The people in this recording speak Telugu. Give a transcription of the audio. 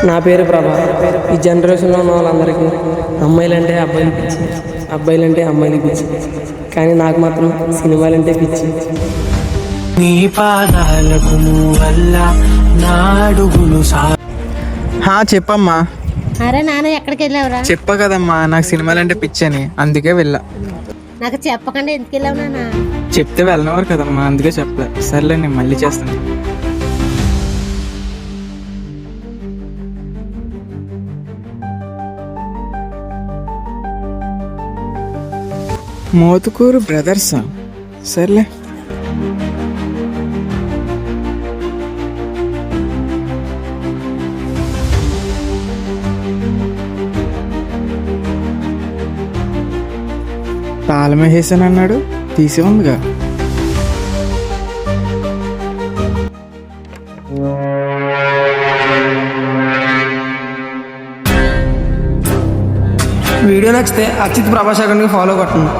నా పేరు ప్రభా. ఈ జనరేషన్లో ఉన్న వాళ్ళందరికీ అమ్మాయిలంటే అబ్బాయిలు పిచ్చి, అబ్బాయిలంటే అమ్మాయిలు పిచ్చి. కానీ నాకు మాత్రం సినిమాలంటే పిచ్చి. నీ పాదాలకు వల్ల నాడుగులు చెప్పమ్మా. అరే నాన్న ఎక్కడికి వెళ్ళావురా? చెప్ప కదమ్మా నాకు సినిమాలంటే పిచ్చని, అందుకే వెళ్ళా. నాకు చెప్పకుండా ఎందుకు వెళ్ళావు నాన్న? చెప్తే వెళ్ళినవారు కదమ్మా, అందుకే చెప్పలే. సర్లే నేను మళ్ళీ చేస్తాను. మోతుకూరు బ్రదర్సా? సర్లే. తాళం వేసాను అన్నాడు, తీసి ఉందిగా. వీడియో నచ్చితే అక్షిత్ ప్రభాస్ అకాడమీకి ఫాలో కొట్టండి.